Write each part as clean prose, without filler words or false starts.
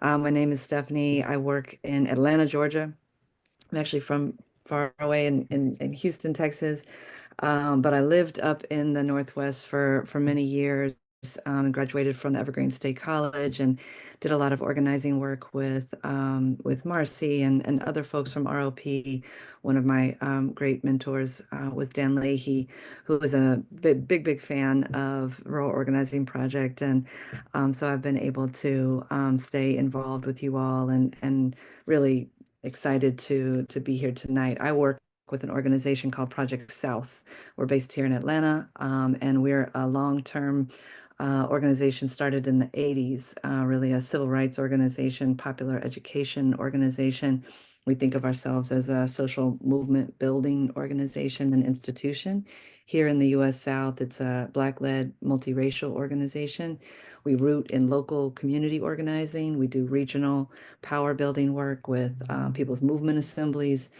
My name is Stephanie. I work in Atlanta, Georgia. I'm actually from far away in Houston, Texas. But I lived up in the Northwest for many years, and graduated from the Evergreen State College and did a lot of organizing work with Marcy and other folks from ROP. One of my great mentors was Dan Leahy, who was a big fan of Rural Organizing Project. And so I've been able to stay involved with you all and really excited to be here tonight. I work with an organization called Project South. We're based here in Atlanta, and we're a long-term organization started in the 80s, really a civil rights organization, popular education organization. We think of ourselves as a social movement building organization and institution. Here in the US South, it's a Black-led multiracial organization. We root in local community organizing. We do regional power building work with people's movement assemblies.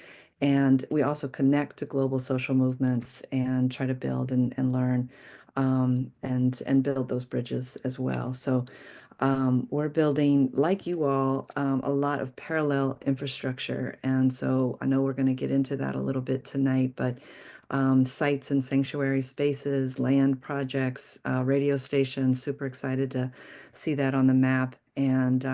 And we also connect to global social movements and try to build and learn and build those bridges as well. So we're building, like you all, a lot of parallel infrastructure. And so I know we're going to get into that a little bit tonight, but sites and sanctuary spaces, land projects, radio stations, super excited to see that on the map. And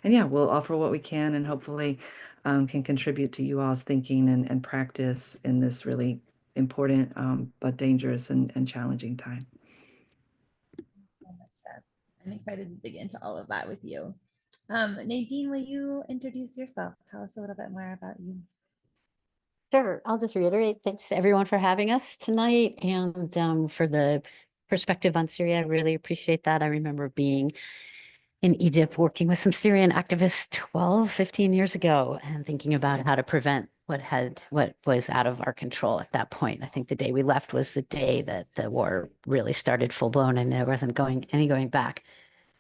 yeah, we'll offer what we can and hopefully can contribute to you all's thinking and practice in this really important but dangerous and challenging time. So much, Steph. I'm excited to dig into all of that with you. Nadine, will you introduce yourself? Tell us a little bit more about you. Sure. I'll just reiterate, thanks to everyone for having us tonight and for the perspective on Syria. I really appreciate that. I remember being in Egypt working with some Syrian activists 12, 15 years ago and thinking about how to prevent what was out of our control at that point. I think the day we left was the day that the war really started full blown and there wasn't any going back.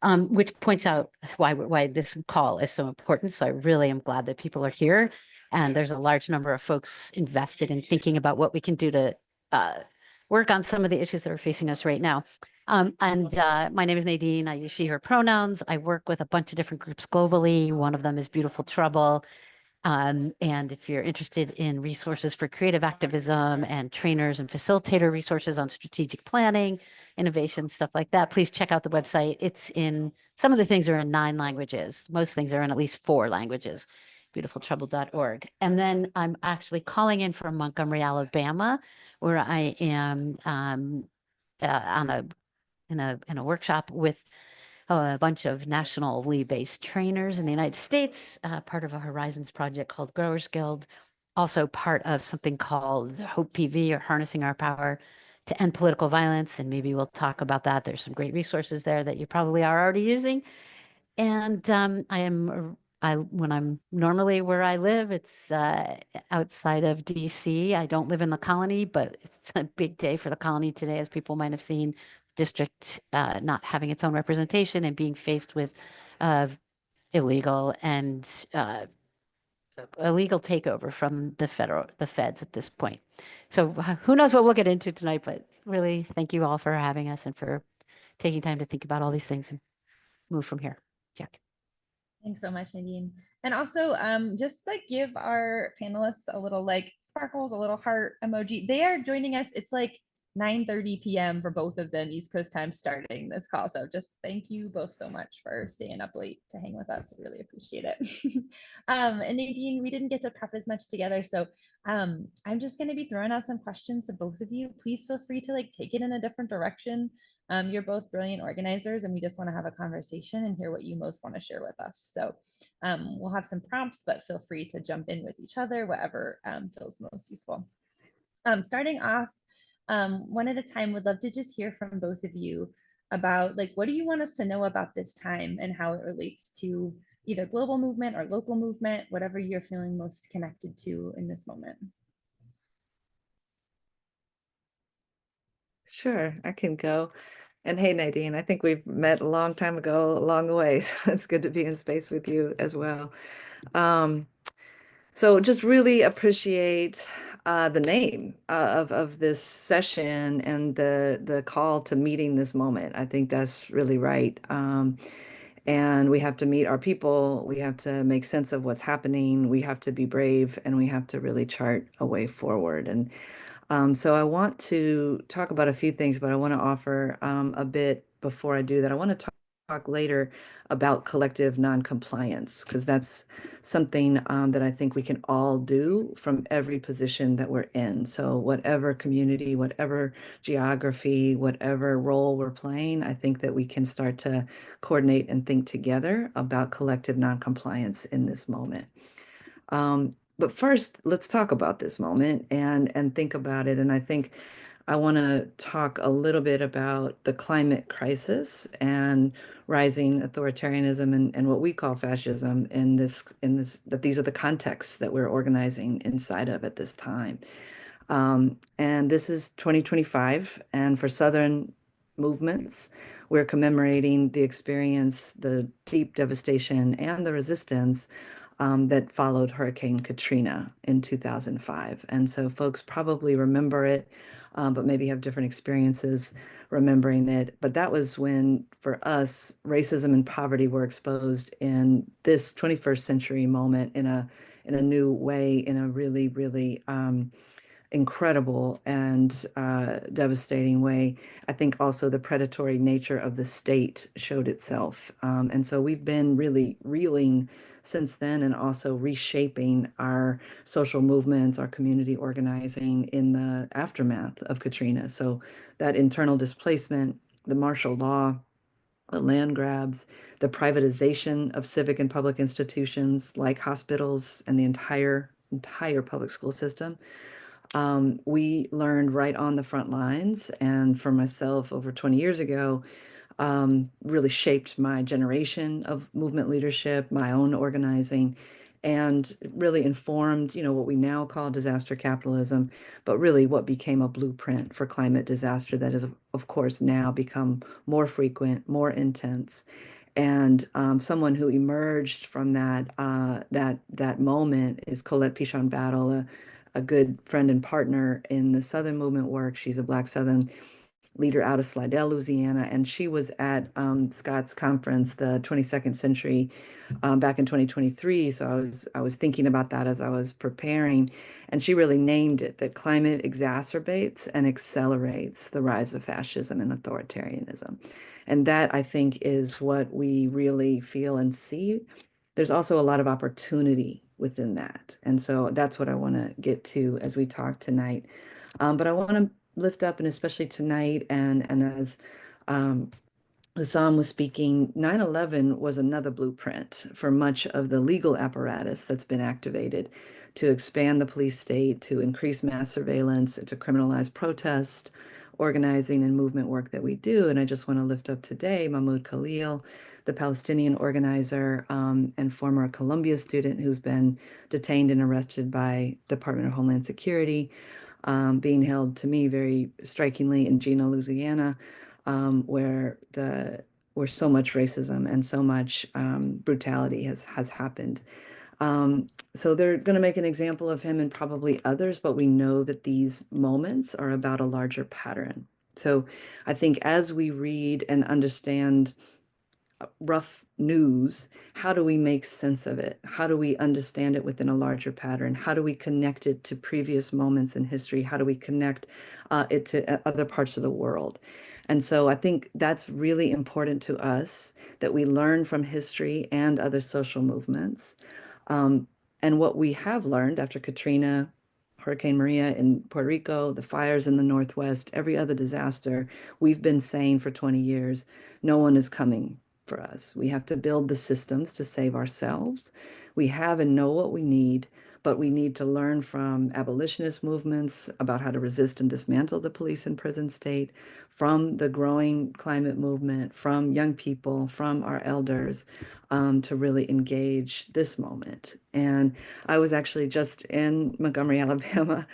Which points out why this call is so important. So I really am glad that people are here, and there's a large number of folks invested in thinking about what we can do to work on some of the issues that are facing us right now. My name is Nadine. I use she, her pronouns. I work with a bunch of different groups globally. One of them is Beautiful Trouble. And if you're interested in resources for creative activism and trainers and facilitator resources on strategic planning, innovation, stuff like that, please check out the website. Some of the things are in 9 languages. Most things are in at least 4 languages, beautifultrouble.org. And then I'm actually calling in from Montgomery, Alabama, where I am in a workshop with a bunch of nationally based trainers in the United States, part of a Horizons project called Growers Guild, also part of something called Hope PV, or Harnessing Our Power to End Political Violence. And maybe we'll talk about that. There's some great resources there that you probably are already using. And when I'm normally where I live, it's outside of DC. I don't live in the colony, but it's a big day for the colony today, as people might have seen. District not having its own representation and being faced with illegal takeover from the feds at this point. So who knows what we'll get into tonight, but really thank you all for having us and for taking time to think about all these things and move from here. Jack. Thanks so much, Nadine. And also just like give our panelists a little like sparkles, a little heart emoji. They are joining us. It's like 9:30 p.m. for both of them, East Coast time, starting this call. So just thank you both so much for staying up late to hang with us. Really appreciate it. And Nadine, we didn't get to prep as much together. So I'm just going to be throwing out some questions to both of you. Please feel free to like take it in a different direction. You're both brilliant organizers and we just want to have a conversation and hear what you most want to share with us. So we'll have some prompts, but feel free to jump in with each other, whatever feels most useful. Starting off, one at a time, would love to just hear from both of you about like, what do you want us to know about this time and how it relates to either global movement or local movement, whatever you're feeling most connected to in this moment. Sure, I can go. And hey, Nadine, I think we've met a long time ago along the way, so it's good to be in space with you as well. So just really appreciate the name of this session and the call to meeting this moment. I think that's really right. And we have to meet our people. We have to make sense of what's happening. We have to be brave, and we have to really chart a way forward. And so I want to talk about a few things, but I want to offer a bit before I do that. I want to talk later about collective noncompliance, because that's something that I think we can all do from every position that we're in. So whatever community, whatever geography, whatever role we're playing, I think that we can start to coordinate and think together about collective noncompliance in this moment. But first, let's talk about this moment and think about it. And I think I want to talk a little bit about the climate crisis and rising authoritarianism and what we call fascism in this that these are the contexts that we're organizing inside of at this time. And this is 2025, and for Southern movements, we're commemorating the experience, the deep devastation, and the resistance that followed Hurricane Katrina in 2005. And so folks probably remember it, but maybe have different experiences remembering it. But that was when, for us, racism and poverty were exposed in this 21st century moment in a new way, in a really, really incredible and devastating way. I think also the predatory nature of the state showed itself. And so we've been really reeling since then, and also reshaping our social movements, our community organizing in the aftermath of Katrina. So that internal displacement, the martial law, the land grabs, the privatization of civic and public institutions like hospitals and the entire public school system, we learned right on the front lines. And for myself, over 20 years ago, really shaped my generation of movement leadership, my own organizing, and really informed, what we now call disaster capitalism, but really what became a blueprint for climate disaster that has, of course, now become more frequent, more intense. And someone who emerged from that moment is Colette Pichon Battle, a good friend and partner in the Southern movement work. She's a Black Southern leader out of Slidell, Louisiana, and she was at Scott's conference, the 22nd Century, back in 2023. So I was thinking about that as I was preparing, and she really named it that climate exacerbates and accelerates the rise of fascism and authoritarianism. And that, I think, is what we really feel and see. There's also a lot of opportunity within that. And so that's what I want to get to as we talk tonight. But I want to lift up, and especially tonight, and as Hussam was speaking, 9/11 was another blueprint for much of the legal apparatus that's been activated to expand the police state, to increase mass surveillance, to criminalize protest, organizing, and movement work that we do. And I just want to lift up today Mahmoud Khalil, the Palestinian organizer and former Columbia student who's been detained and arrested by Department of Homeland Security, being held, to me, very strikingly in Jena, Louisiana, where so much racism and so much brutality has happened. So they're going to make an example of him and probably others, but we know that these moments are about a larger pattern. So I think as we read and understand rough news, how do we make sense of it? How do we understand it within a larger pattern? How do we connect it to previous moments in history? How do we connect it to other parts of the world? And so I think that's really important to us, that we learn from history and other social movements. And what we have learned after Katrina, Hurricane Maria in Puerto Rico, the fires in the Northwest, every other disaster, we've been saying for 20 years, no one is coming for us. We have to build the systems to save ourselves. We have and know what we need, but we need to learn from abolitionist movements about how to resist and dismantle the police and prison state, from the growing climate movement, from young people, from our elders, to really engage this moment. And I was actually just in Montgomery, Alabama.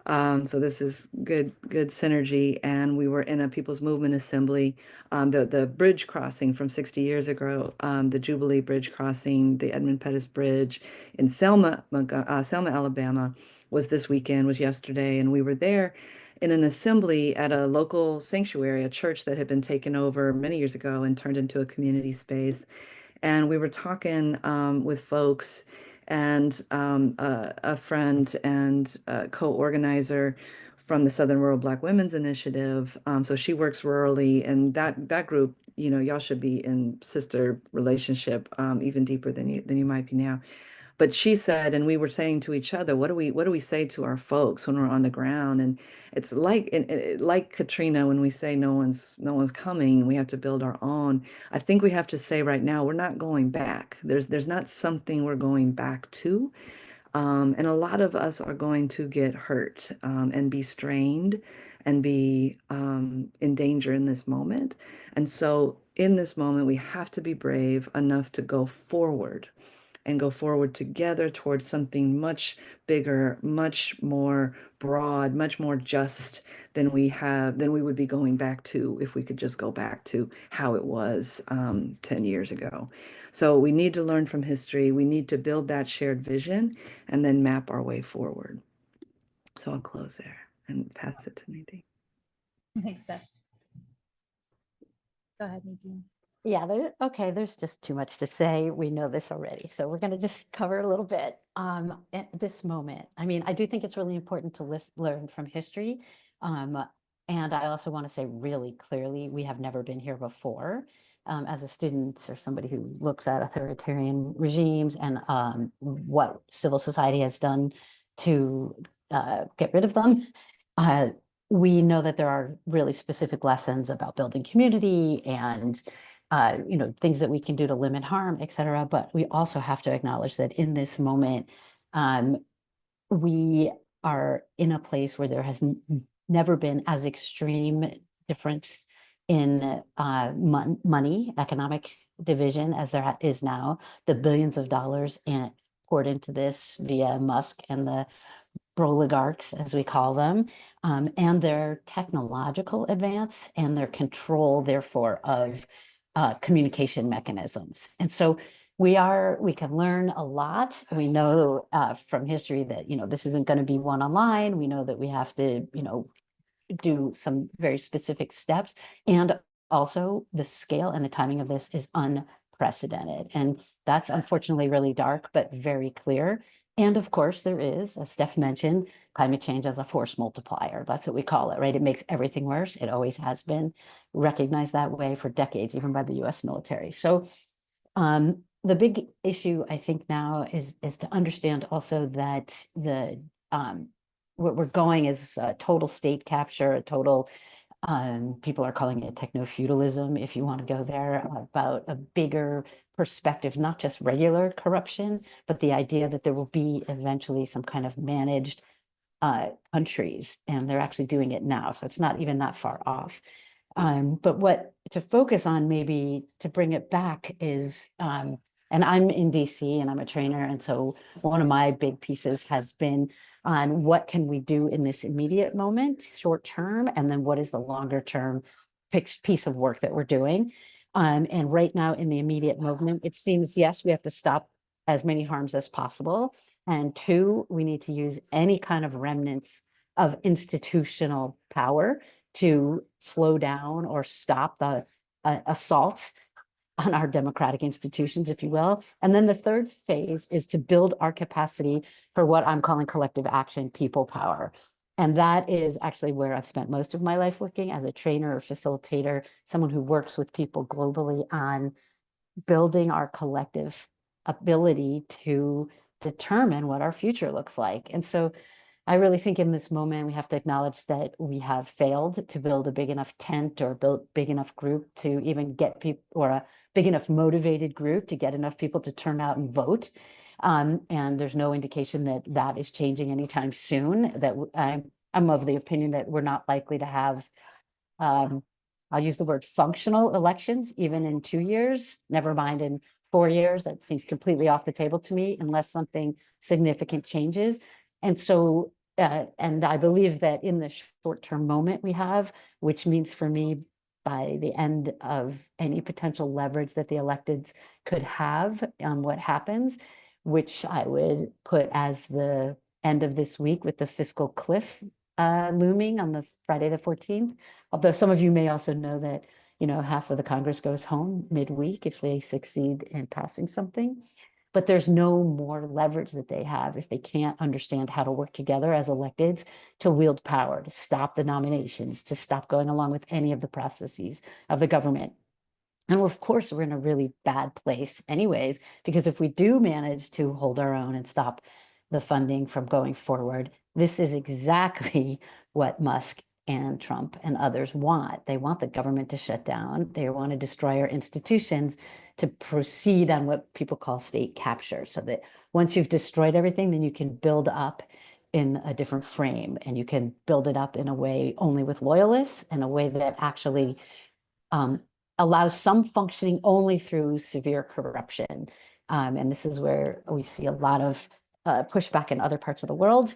So this is good synergy. And we were in a People's Movement Assembly, the bridge crossing from 60 years ago, the Jubilee Bridge crossing, the Edmund Pettus Bridge in Selma, Alabama, was this weekend, was yesterday, and we were there in an assembly at a local sanctuary, a church that had been taken over many years ago and turned into a community space. And we were talking with folks, and a friend and co-organizer from the Southern Rural Black Women's Initiative. So she works rurally, and that group, you know, y'all should be in sister relationship, even deeper than you might be now. But she said, and we were saying to each other, what do we say to our folks when we're on the ground? And it's like like Katrina, when we say no one's coming, we have to build our own. I think we have to say right now, we're not going back. There's not something we're going back to. And a lot of us are going to get hurt, and be strained and be in danger in this moment. And so in this moment, we have to be brave enough to go forward and go forward together towards something much bigger, much more broad, much more just than we would be going back to if we could just go back to how it was 10 years ago. So we need to learn from history. We need to build that shared vision and then map our way forward. So I'll close there and pass it to Nadine. Thanks, Steph. Go ahead, Nadine. Yeah, there's just too much to say. We know this already. So we're going to just cover a little bit at this moment. I mean, I do think it's really important to learn from history. And I also want to say really clearly, we have never been here before. As a student or somebody who looks at authoritarian regimes and what civil society has done to get rid of them, we know that there are really specific lessons about building community and you know, things that we can do to limit harm, et cetera. But we also have to acknowledge that in this moment, we are in a place where there has never been as extreme difference in money, economic division as there is now. The billions of dollars poured into this via Musk and the oligarchs, as we call them, and their technological advance and their control, therefore, of communication mechanisms. And so we can learn a lot. We know from history that, you know, this isn't going to be one online. We know that we have to, you know, do some very specific steps. And also the scale and the timing of this is unprecedented. And that's unfortunately really dark, but very clear. And of course, there is, as Steph mentioned, climate change as a force multiplier. That's what we call it, right? It makes everything worse. It always has been recognized that way for decades, even by the US military. So the big issue, I think, now is to understand also that what we're going is a total state capture, a total, people are calling it techno-feudalism, if you want to go there, about a bigger perspective, not just regular corruption, but the idea that there will be eventually some kind of managed countries, and they're actually doing it now. So it's not even that far off. But what to focus on, maybe to bring it back, is, and I'm in DC and I'm a trainer. And so one of my big pieces has been on what can we do in this immediate moment, short term, and then what is the longer term piece of work that we're doing. And right now in the immediate movement, it seems, yes, we have to stop as many harms as possible. And two, we need to use any kind of remnants of institutional power to slow down or stop the assault on our democratic institutions, if you will. And then the third phase is to build our capacity for what I'm calling collective action, people power. And that is actually where I've spent most of my life working as a trainer or facilitator, someone who works with people globally on building our collective ability to determine what our future looks like. And so I really think in this moment, we have to acknowledge that we have failed to build a big enough tent or build big enough group to even get people, or a big enough motivated group to get enough people to turn out and vote. And there's no indication that that is changing anytime soon. That I'm of the opinion that we're not likely to have, I'll use the word functional elections, even in 2 years, never mind in 4 years. That seems completely off the table to me, unless something significant changes. And so, and I believe that in the short-term moment we have, which means for me, by the end of any potential leverage that the electeds could have on what happens, which I would put as the end of this week with the fiscal cliff looming on the Friday the 14th. Although some of you may also know that, you know, half of the Congress goes home midweek if they succeed in passing something. But there's no more leverage that they have if they can't understand how to work together as electeds to wield power, to stop the nominations, to stop going along with any of the processes of the government. And of course, we're in a really bad place anyways, because if we do manage to hold our own and stop the funding from going forward, this is exactly what Musk and Trump and others want. They want the government to shut down. They want to destroy our institutions to proceed on what people call state capture, so that once you've destroyed everything, then you can build up in a different frame, and you can build it up in a way only with loyalists, in a way that actually allows some functioning only through severe corruption. And this is where we see a lot of pushback in other parts of the world.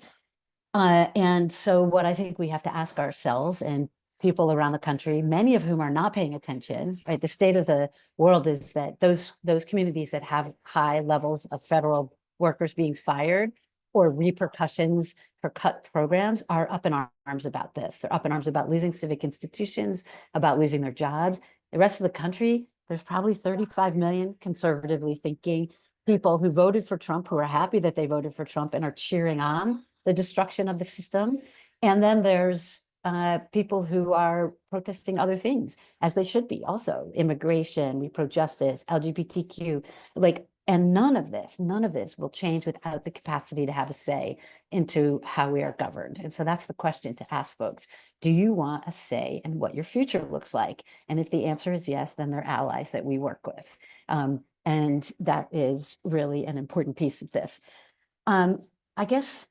And so what I think we have to ask ourselves, and people around the country, many of whom are not paying attention, right? The state of the world is that those communities that have high levels of federal workers being fired or repercussions for cut programs are up in arms about this. They're up in arms about losing civic institutions, about losing their jobs. The rest of the country, there's probably 35 million conservatively thinking people who voted for Trump, who are happy that they voted for Trump and are cheering on the destruction of the system. And then there's people who are protesting other things, as they should be also. Immigration, we pro-justice, LGBTQ, like, and none of this will change without the capacity to have a say into how we are governed. And so that's the question to ask folks. Do you want a say in what your future looks like? And if the answer is yes, then they're allies that we work with. And that is really an important piece of this. I guess,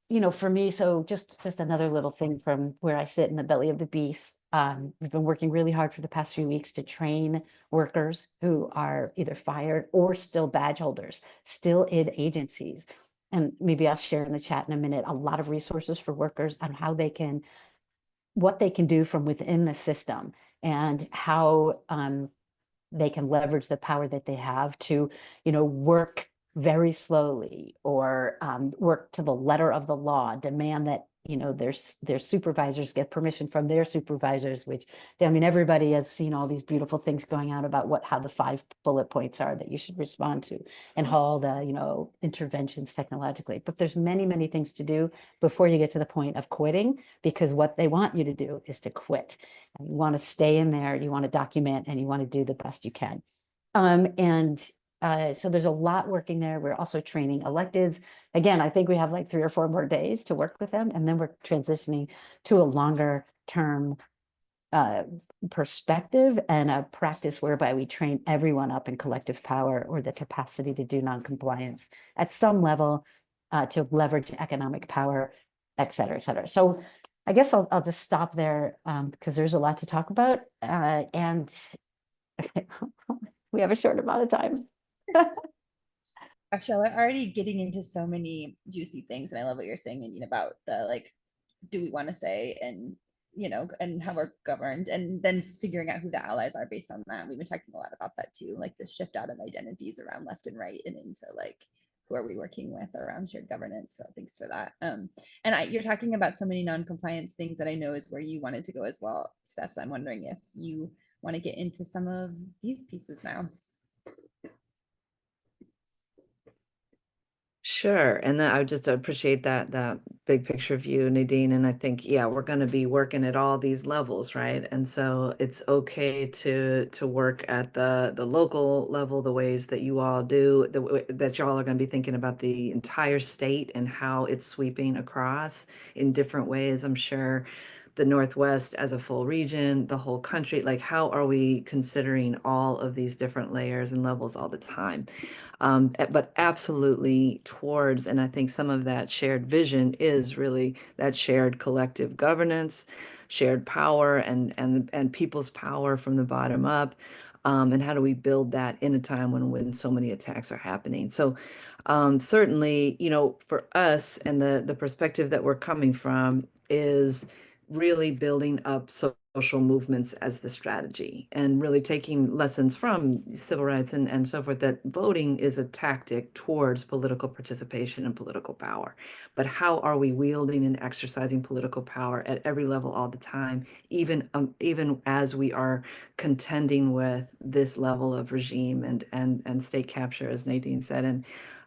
you know, for me, so just another little thing from where I sit in the belly of the beast. We've been working really hard for the past few weeks to train workers who are either fired or still badge holders, still in agencies. And maybe I'll share in the chat in a minute a lot of resources for workers on how they can, what they can do from within the system, and how they can leverage the power that they have to, you know, work very slowly, or work to the letter of the law, demand that, you know, their supervisors get permission from their supervisors, which, I mean, everybody has seen all these beautiful things going out about how the 5 bullet points are that you should respond to, and all the, you know, interventions technologically. But there's many, many things to do before you get to the point of quitting, because what they want you to do is to quit. And you want to stay in there, you want to document, and you want to do the best you can. So there's a lot working there. We're also training electeds. Again, I think we have like 3 or 4 more days to work with them, and then we're transitioning to a longer term perspective and a practice whereby we train everyone up in collective power, or the capacity to do noncompliance at some level, to leverage economic power, et cetera, et cetera. So I guess I'll just stop there, because there's a lot to talk about, and we have a short amount of time. Gosh, we're already getting into so many juicy things, and I love what you're saying, Nadine, about the, like, do we want to say, and, you know, and how we're governed, and then figuring out who the allies are based on that. We've been talking a lot about that too, like this shift out of identities around left and right and into like, who are we working with around shared governance. So thanks for that. And you're talking about so many non-compliance things that I know is where you wanted to go as well, Steph. So I'm wondering if you want to get into some of these pieces now. Sure. And then I would just appreciate that big picture view, Nadine. And I think, yeah, we're going to be working at all these levels, right? And so it's okay to work at the local level, the ways that you all do, that y'all are going to be thinking about the entire state and how it's sweeping across in different ways. I'm sure the Northwest as a full region, the whole country, like how are we considering all of these different layers and levels all the time? But absolutely towards, and I think some of that shared vision is really that shared collective governance, shared power, and people's power from the bottom up. And how do we build that in a time when so many attacks are happening? So certainly, you know, for us, and the perspective that we're coming from is really building up social movements as the strategy and really taking lessons from civil rights and so forth, that voting is a tactic towards political participation and political power. But how are we wielding and exercising political power at every level all the time, even as we are contending with this level of regime and state capture, as Nadine said,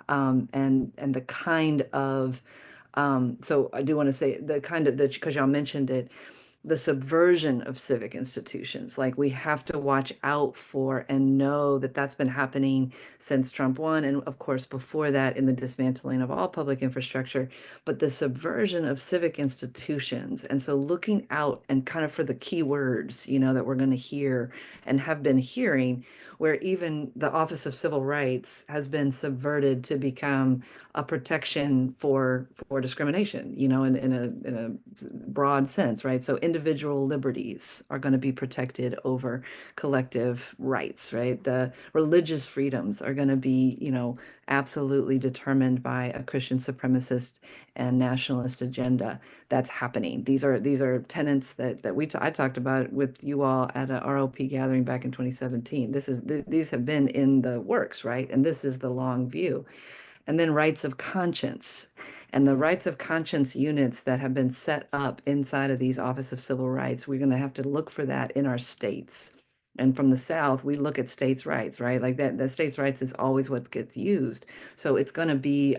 and the kind of so I do want to say the kind of, because y'all mentioned it, the subversion of civic institutions. Like, we have to watch out for and know that that's been happening since Trump won, and of course before that in the dismantling of all public infrastructure, but the subversion of civic institutions. And so looking out and kind of for the key words, that we're going to hear and have been hearing, where even the Office of Civil Rights has been subverted to become a protection for discrimination, in a broad sense, right? So individual liberties are going to be protected over collective rights, right? The religious freedoms are going to be, absolutely determined by a Christian supremacist and nationalist agenda that's happening. These are tenets that I talked about with you all at a ROP gathering back in 2017. These have been in the works, right? And this is the long view. And then rights of conscience, and the rights of conscience units that have been set up inside of these Office of Civil Rights. We're going to have to look for that in our states. And from the South, we look at states' rights, right? Like that, the states' rights is always what gets used. So it's going to be,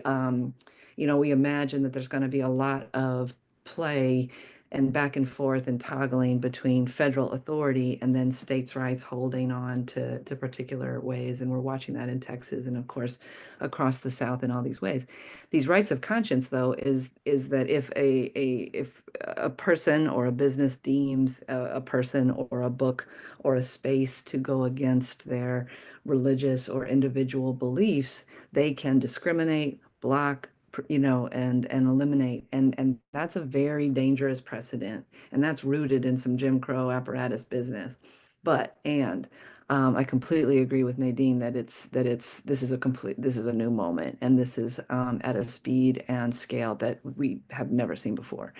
we imagine that there's going to be a lot of play and back and forth and toggling between federal authority and then states' rights holding on to particular ways. And we're watching that in Texas and, of course, across the South in all these ways. These rights of conscience, though, is that if a person or a business deems a person or a book or a space to go against their religious or individual beliefs, they can discriminate, block, and eliminate. And that's a very dangerous precedent. And that's rooted in some Jim Crow apparatus business. I completely agree with Nadine that this is a new moment, and this is at a speed and scale that we have never seen before.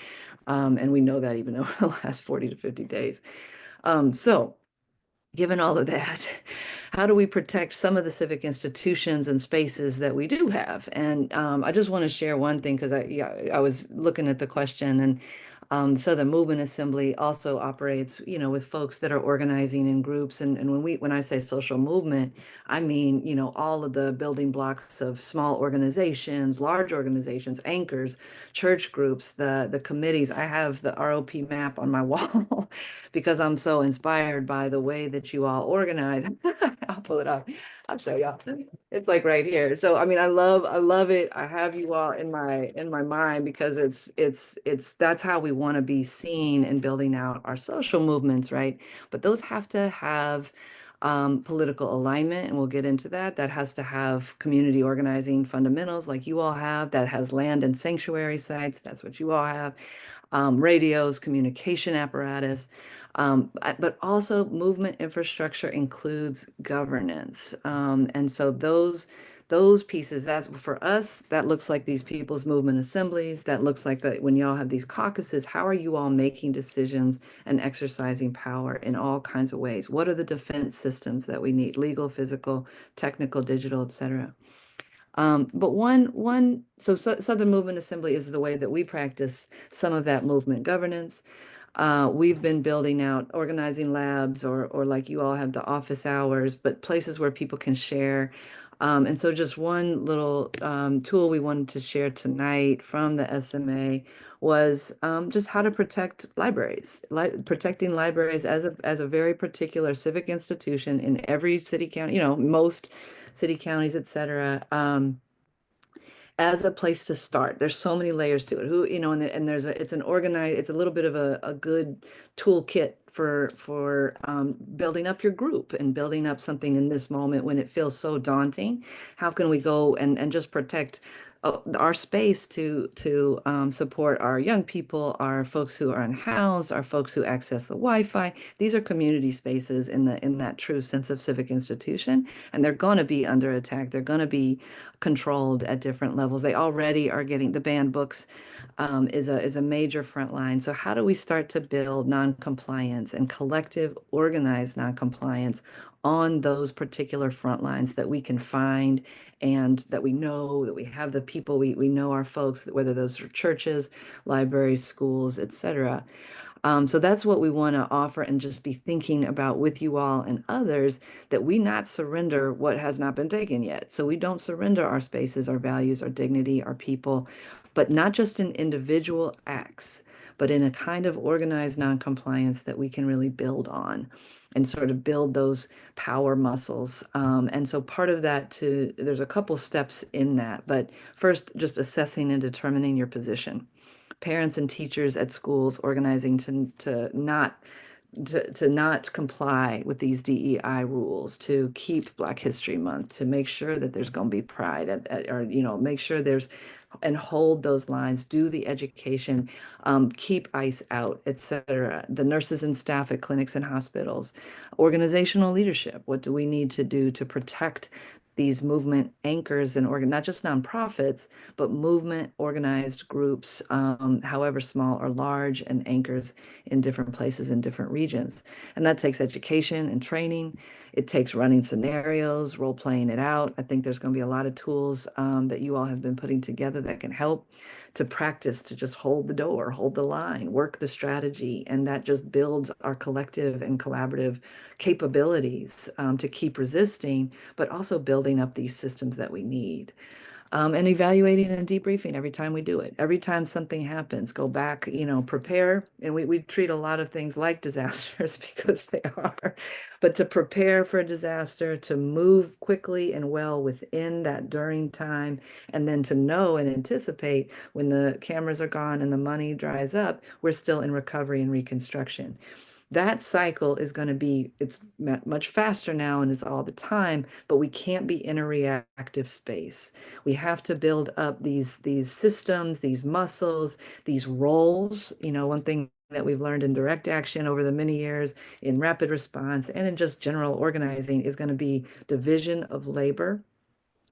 And we know that even over the last 40 to 50 days. So given all of that, how do we protect some of the civic institutions and spaces that we do have? And I just want to share one thing, because I was looking at the question, and so the Movement Assembly also operates, with folks that are organizing in groups. And when I say social movement, I mean, all of the building blocks of small organizations, large organizations, anchors, church groups, the committees. I have the ROP map on my wall because I'm so inspired by the way that you all organize. I'll pull it up. I'll show y'all. It's like right here. So I mean, I love it. I have you all in my mind because it's that's how we want to be seen in building out our social movements, right? But those have to have political alignment, and we'll get into that. That has to have community organizing fundamentals like you all have. That has land and sanctuary sites. That's what you all have. Radios, communication apparatus. But also movement infrastructure includes governance. And so those pieces, that's for us, that looks like these people's movement assemblies. That looks like that when y'all have these caucuses, how are you all making decisions and exercising power in all kinds of ways? What are the defense systems that we need? Legal, physical, technical, digital, et cetera. So Southern Movement Assembly is the way that we practice some of that movement governance. We've been building out organizing labs, or like you all have the office hours, but places where people can share. And so just one little tool we wanted to share tonight from the SMA was just how to protect libraries, protecting libraries as a very particular civic institution in every city, county, most city, counties, et cetera. As a place to start. There's so many layers to it. And it's a little bit of a good toolkit for building up your group and building up something in this moment when it feels so daunting. How can we go and just protect our space to support our young people, our folks who are unhoused, our folks who access the Wi-Fi. These are community spaces in that true sense of civic institution, and they're going to be under attack. They're going to be controlled at different levels. They already are getting the banned books is a major front line. So how do we start to build non-compliance and collective organized non-compliance on those particular front lines that we can find and that we know that we have the people, we know our folks, whether those are churches, libraries, schools, etc. So that's what we want to offer and just be thinking about with you all and others, that we not surrender what has not been taken yet. So we don't surrender our spaces, our values, our dignity, our people, but not just in individual acts, but in a kind of organized noncompliance that we can really build on and sort of build those power muscles. And so part of that there's a couple steps in that, but first just assessing and determining your position. Parents and teachers at schools organizing to not comply with these DEI rules, to keep Black History Month, to make sure that there's going to be pride or make sure there's and hold those lines, do the education, keep ICE out, etc. The nurses and staff at clinics and hospitals, organizational leadership. What do we need to do to protect these movement anchors and not just nonprofits, but movement organized groups, however small or large, and anchors in different places in different regions. And that takes education and training. It takes running scenarios, role playing it out. I think there's going to be a lot of tools that you all have been putting together that can help to practice, to just hold the door, hold the line, work the strategy. And that just builds our collective and collaborative capabilities to keep resisting, but also building up these systems that we need. And evaluating and debriefing every time we do it. Every time something happens, go back, prepare. And we treat a lot of things like disasters because they are. But to prepare for a disaster, to move quickly and well within that during time, and then to know and anticipate when the cameras are gone and the money dries up, we're still in recovery and reconstruction. That cycle is going to be, it's much faster now and it's all the time, but we can't be in a reactive space. We have to build up these systems, these muscles, these roles. One thing that we've learned in direct action over the many years in rapid response and in just general organizing is going to be division of labor,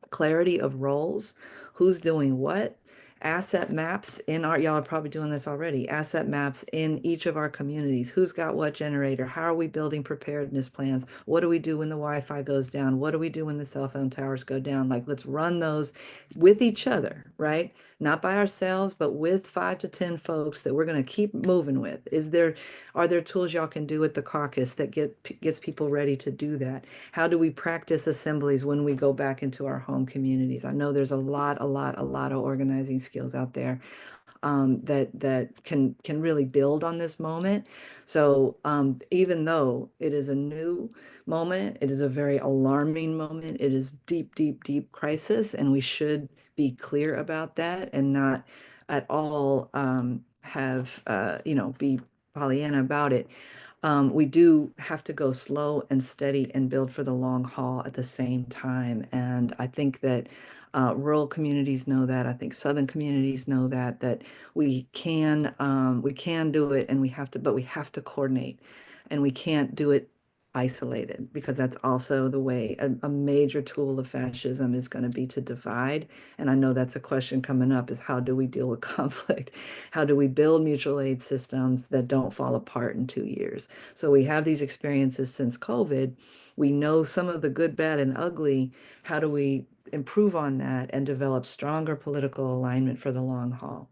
clarity of roles, who's doing what, asset maps y'all are probably doing this already, asset maps in each of our communities. Who's got what generator? How are we building preparedness plans? What do we do when the Wi-Fi goes down? What do we do when the cell phone towers go down? Like, let's run those with each other, right? Not by ourselves, but with 5 to 10 folks that we're going to keep moving with. Are there tools y'all can do at the caucus that gets people ready to do that? How do we practice assemblies when we go back into our home communities? I know there's a lot of organizing skills out there that can really build on this moment. So even though it is a new moment, it is a very alarming moment. It is deep crisis, and we should be clear about that and not at all be Pollyanna about it. We do have to go slow and steady and build for the long haul at the same time. And I think that rural communities know that. I think Southern communities know that we can do it, and but we have to coordinate, and we can't do it isolated, because that's also the way a major tool of fascism is going to be to divide. And I know that's a question coming up, is how do we deal with conflict? How do we build mutual aid systems that don't fall apart in 2 years? So we have these experiences since COVID. We know some of the good, bad, and ugly. How do we improve on that and develop stronger political alignment for the long haul?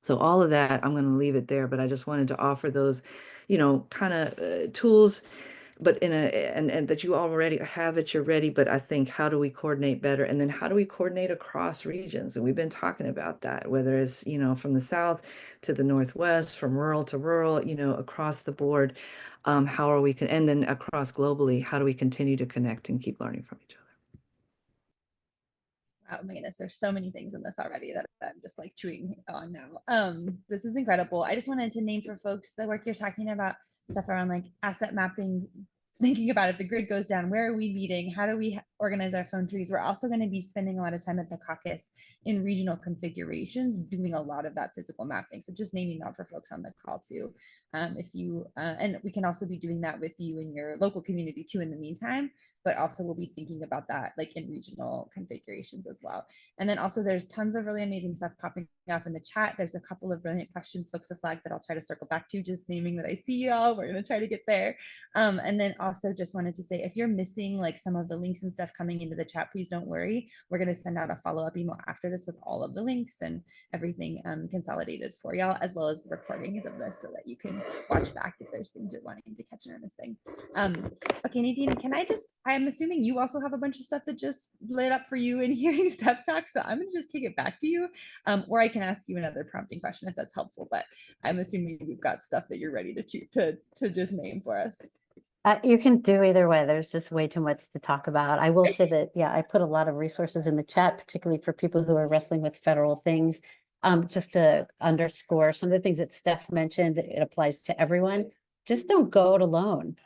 So all of that, I'm going to leave it there, but I just wanted to offer those, kind of tools, but and that you already have at your ready. But I think, how do we coordinate better? And then how do we coordinate across regions? And we've been talking about that, whether it's, from the South to the Northwest, from rural to rural, across the board. How are we, and then across globally, how do we continue to connect and keep learning from each other? Oh my goodness, there's so many things in this already that I'm just like chewing on now. This is incredible. I just wanted to name for folks the work you're talking about, stuff around like asset mapping, thinking about if the grid goes down, where are we meeting? How do we organize our phone trees? We're also going to be spending a lot of time at the caucus in regional configurations, doing a lot of that physical mapping. So just naming that for folks on the call too. If you, and we can also be doing that with you in your local community too in the meantime, but also we'll be thinking about that like in regional configurations as well. And then also there's tons of really amazing stuff popping off in the chat. There's a couple of brilliant questions folks have flagged that I'll try to circle back to, just naming that I see y'all. We're going to try to get there. And then also just wanted to say, if you're missing like some of the links and stuff coming into the chat, please don't worry. We're going to send out a follow-up email after this with all of the links and everything consolidated for y'all, as well as the recordings of this so that you can watch back if there's things you're wanting to catch and are missing. Okay, Nadine, I'm assuming you also have a bunch of stuff that just lit up for you in hearing Step Talk. So I'm going to just kick it back to you, or I can ask you another prompting question if that's helpful, but I'm assuming you've got stuff that you're ready to just name for us. You can do either way. There's just way too much to talk about. I will say that, yeah, I put a lot of resources in the chat, particularly for people who are wrestling with federal things. Just to underscore some of the things that Steph mentioned, it applies to everyone. Just don't go it alone.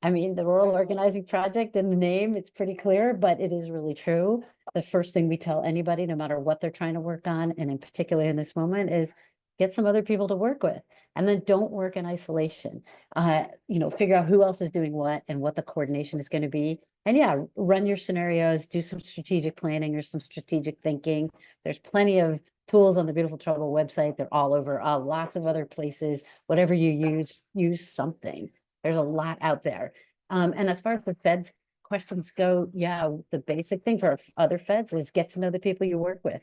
I mean, the Rural Organizing Project in the name, it's pretty clear, but it is really true. The first thing we tell anybody, no matter what they're trying to work on, and in particular in this moment, is get some other people to work with. And then don't work in isolation. Figure out who else is doing what and what the coordination is going to be. And yeah, run your scenarios, do some strategic planning or some strategic thinking. There's plenty of tools on the Beautiful Trouble website. They're all over lots of other places. Whatever you use something. There's a lot out there. And as far as the feds questions go, yeah, the basic thing for other feds is get to know the people you work with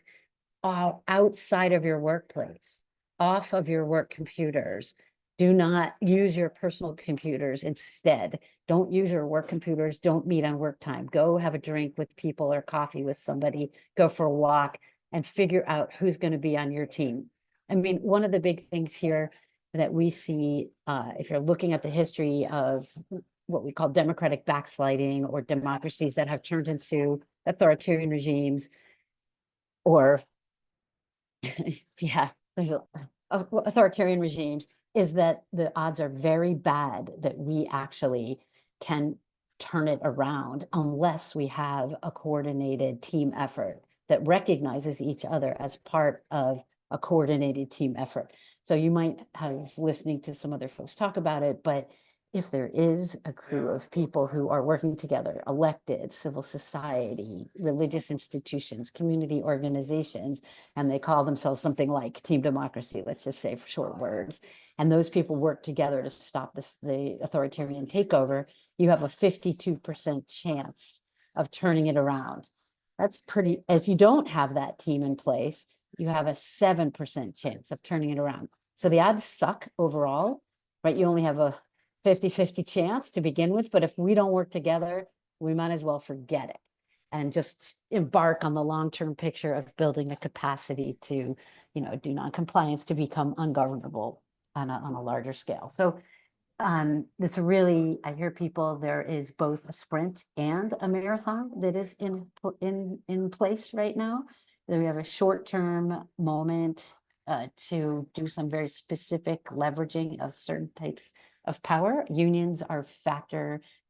outside of your workplace, off of your work computers. Do not use your personal computers instead. Don't use your work computers. Don't meet on work time. Go have a drink with people or coffee with somebody. Go for a walk and figure out who's going to be on your team. I mean, one of the big things here that we see, if you're looking at the history of what we call democratic backsliding or democracies that have turned into authoritarian regimes, or yeah, there's authoritarian regimes, is that the odds are very bad that we actually can turn it around unless we have a coordinated team effort that recognizes each other as part of a coordinated team effort. So you might have listening to some other folks talk about it, but if there is a crew of people who are working together, elected, civil society, religious institutions, community organizations, and they call themselves something like Team Democracy, let's just say for short words, and those people work together to stop the authoritarian takeover, you have a 52% chance of turning it around. That's pretty, if you don't have that team in place, you have a 7% chance of turning it around. So the odds suck overall, right? You only have a 50-50 chance to begin with, but if we don't work together, we might as well forget it and just embark on the long-term picture of building a capacity to, do non-compliance to become ungovernable on a larger scale. So this really, I hear people, there is both a sprint and a marathon that is in place right now. Then we have a short-term moment to do some very specific leveraging of certain types of power. Unions are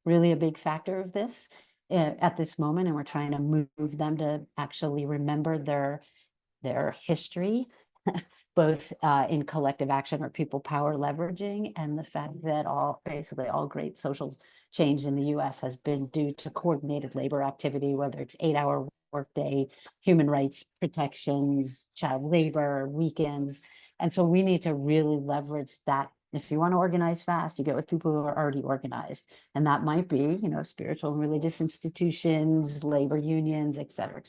really a big factor of this at this moment, and we're trying to move them to actually remember their history, both in collective action or people power leveraging, and the fact that basically all great social change in the US has been due to coordinated labor activity, whether it's 8-hour workday, human rights protections, child labor, weekends. And so we need to really leverage that. If you want to organize fast, you get with people who are already organized. And that might be, spiritual and religious institutions, labor unions, et cetera,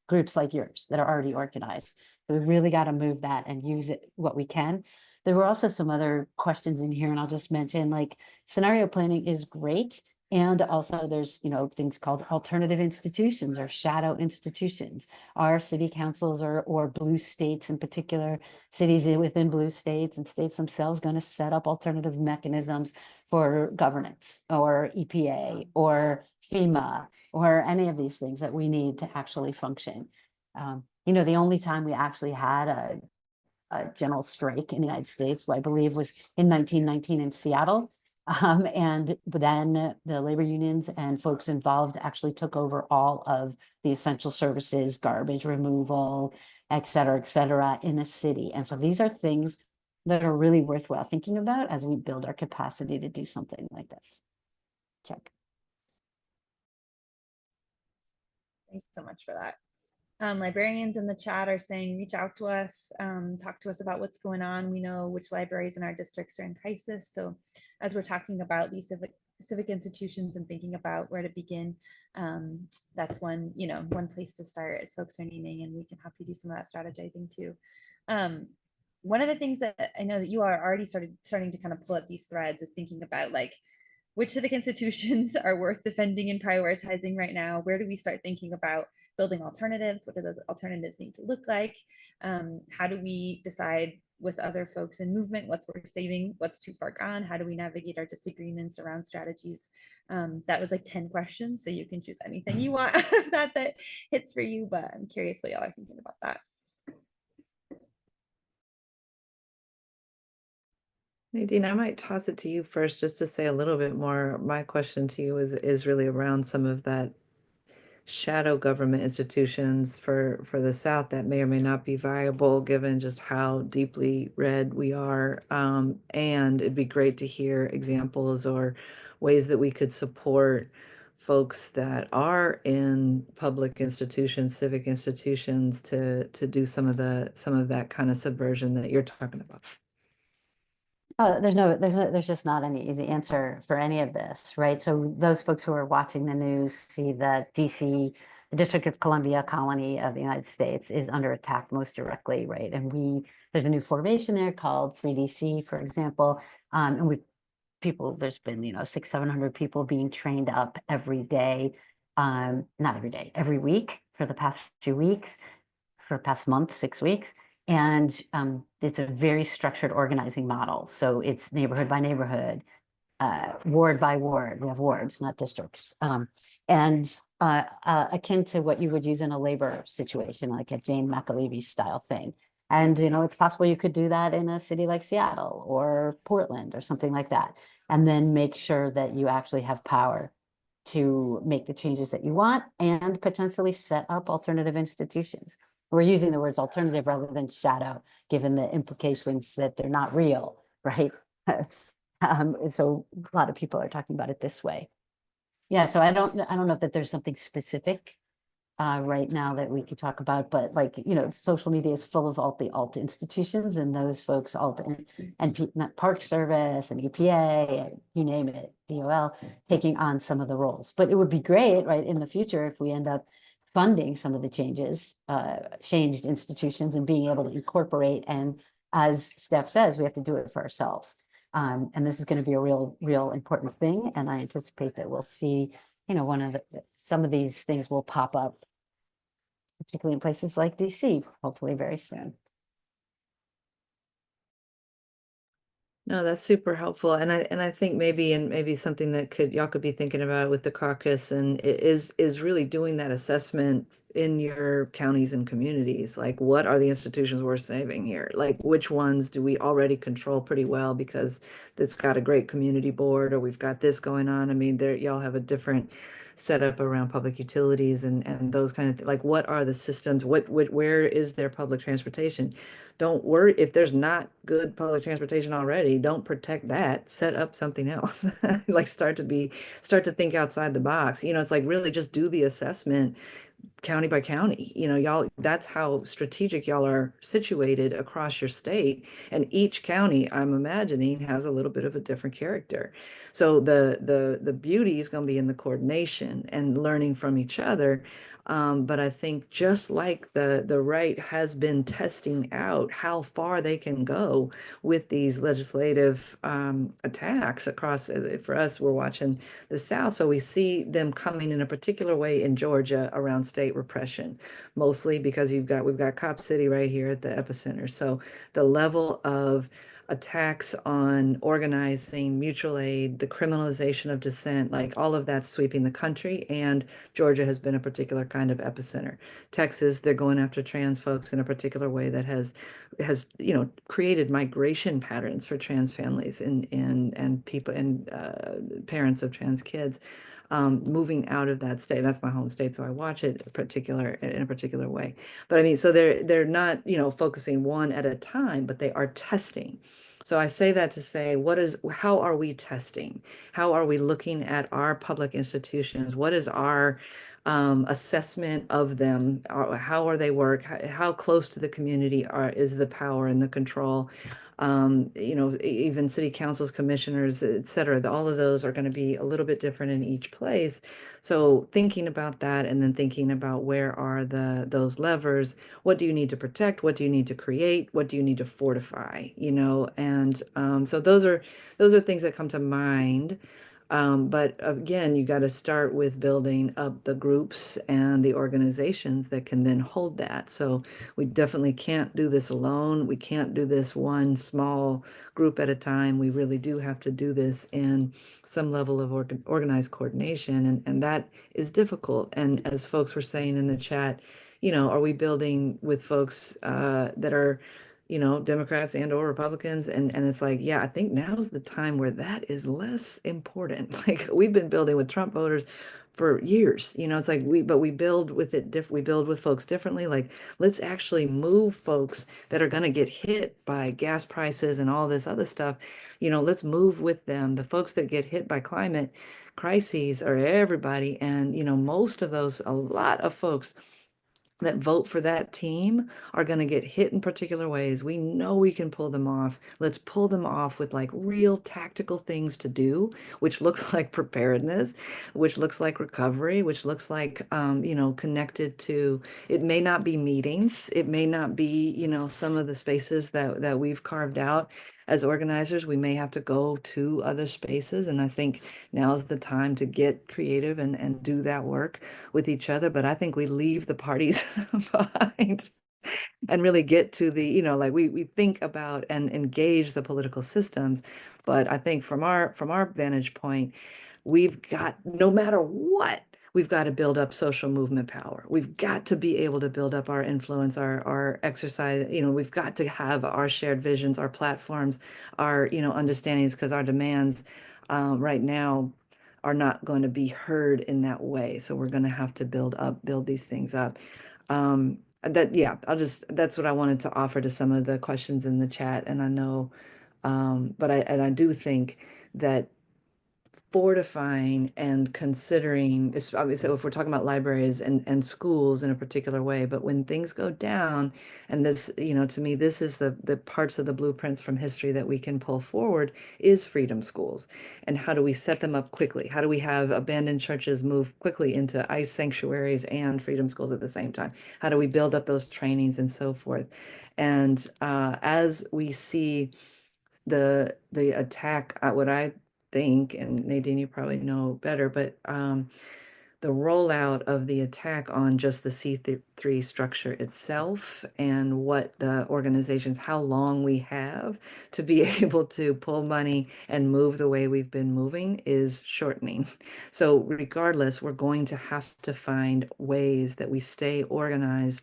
groups like yours that are already organized. So we really got to move that and use it what we can. There were also some other questions in here, and I'll just mention, like, scenario planning is great. And also there's, things called alternative institutions or shadow institutions. Our city councils or blue states, in particular, cities within blue states and states themselves, going to set up alternative mechanisms for governance or EPA or FEMA or any of these things that we need to actually function. The only time we actually had a general strike in the United States, I believe, was in 1919 in Seattle. And then the labor unions and folks involved actually took over all of the essential services, garbage removal, et cetera, in a city. And so these are things that are really worthwhile thinking about as we build our capacity to do something like this. Check. Thanks so much for that. Librarians in the chat are saying, reach out to us, talk to us about what's going on. We know which libraries in our districts are in crisis. So as we're talking about these civic institutions and thinking about where to begin, that's one place to start, as folks are naming, and we can help you do some of that strategizing too. One of the things that I know that you are already starting to kind of pull up these threads is thinking about, like, which civic institutions are worth defending and prioritizing right now? Where do we start thinking about building alternatives? What do those alternatives need to look like? How do we decide with other folks in movement what's worth saving, what's too far gone? How do we navigate our disagreements around strategies? That was like 10 questions, so you can choose anything you want that hits for you, but I'm curious what y'all are thinking about that. Nadine, I might toss it to you first just to say a little bit more. My question to you is really around some of that shadow government institutions for the South that may or may not be viable given just how deeply red we are. And it'd be great to hear examples or ways that we could support folks that are in public institutions, civic institutions to do some of that kind of subversion that you're talking about. Oh, there's just not any easy answer for any of this, right? So those folks who are watching the news see that DC, the District of Columbia colony of the United States, is under attack most directly, right? And there's a new formation there called Free DC, for example. And there's been, 600-700 people being trained up every day, not every day, every week for the past few weeks, for the past month, 6 weeks. And it's a very structured organizing model. So it's neighborhood by neighborhood, ward by ward. We have wards, not districts. And akin to what you would use in a labor situation, like a Jane McAlevey style thing. And, it's possible you could do that in a city like Seattle or Portland or something like that. And then make sure that you actually have power to make the changes that you want and potentially set up alternative institutions. We're using the words alternative rather than shadow, given the implications that they're not real, right? So a lot of people are talking about it this way. Yeah, so I don't know that there's something specific right now that we could talk about, but social media is full of the alt institutions and those folks, and Park Service and EPA, and you name it, DOL, taking on some of the roles. But it would be great, right, in the future if we end up funding some of the changed institutions and being able to incorporate. And as Steph says, we have to do it for ourselves. And this is going to be a real important thing. And I anticipate that we'll see, some of these things will pop up, particularly in places like DC, hopefully very soon. No, that's super helpful. And I think maybe something that y'all could be thinking about with the caucus and is really doing that assessment in your counties and communities. Like, what are the institutions worth saving here? Like, which ones do we already control pretty well because it's got a great community board, or we've got this going on? I mean, y'all have a different setup around public utilities and those kind of things. Like, what are the systems? Where is their public transportation? Don't worry if there's not good public transportation already. Don't protect that. Set up something else. Like, start to think outside the box. It's like really just do the assessment county by county. Y'all, that's how strategic y'all are situated across your state. And each county, I'm imagining, has a little bit of a different character. So the beauty is going to be in the coordination and learning from each other. But I think just like the right has been testing out how far they can go with these legislative attacks across, for us, we're watching the South. So we see them coming in a particular way in Georgia around state repression, mostly because we've got Cop City right here at the epicenter. So the level of attacks on organizing, mutual aid, the criminalization of dissent, like all of that's sweeping the country. And Georgia has been a particular kind of epicenter. Texas, they're going after trans folks in a particular way that has created migration patterns for trans families and people and parents of trans kids. Moving out of that state. That's my home state, so I watch it in a particular way. But I mean, so they're not, focusing one at a time, but they are testing. So I say that to say, how are we testing? How are we looking at our public institutions? What is our assessment of them? How are they work? How close to the community is the power and the control? Even city councils, commissioners, et cetera, all of those are going to be a little bit different in each place. So thinking about that and then thinking about where are those levers, what do you need to protect? What do you need to create? What do you need to fortify? And so those are things that come to mind. But again, you got to start with building up the groups and the organizations that can then hold that. So we definitely can't do this alone. We can't do this one small group at a time. We really do have to do this in some level of organized coordination. And that is difficult. And as folks were saying in the chat, are we building with folks that are Democrats and or Republicans. And it's like, yeah, I think now's the time where that is less important. Like we've been building with Trump voters for years. It's like we build with we build with folks differently. Like let's actually move folks that are going to get hit by gas prices and all this other stuff. Let's move with them. The folks that get hit by climate crises are everybody. And, most of those, a lot of folks that vote for that team are going to get hit in particular ways. We know we can pull them off. Let's pull them off with like real tactical things to do, which looks like preparedness, which looks like recovery, which looks like, connected to, it may not be meetings. It may not be, some of the spaces that we've carved out as organizers. We may have to go to other spaces. And I think now's the time to get creative and do that work with each other. But I think we leave the parties behind and really get to the, like we think about and engage the political systems. But I think from our vantage point, we've got, no matter what, we've got to build up social movement power. We've got to be able to build up our influence, our exercise. We've got to have our shared visions, our platforms, our, understandings, because our demands right now are not going to be heard in that way. So we're going to have to build these things up. That's what I wanted to offer to some of the questions in the chat. And I know, but I do think that fortifying and considering, obviously if we're talking about libraries and schools in a particular way, but when things go down, and this, to me, this is the parts of the blueprints from history that we can pull forward, is freedom schools. And how do we set them up quickly? How do we have abandoned churches move quickly into ICE sanctuaries and freedom schools at the same time? How do we build up those trainings and so forth? And as we see the attack, what I think, and Nadine, you probably know better, but the rollout of the attack on just the C3 structure itself and what the organizations, how long we have to be able to pull money and move the way we've been moving is shortening. So regardless, we're going to have to find ways that we stay organized,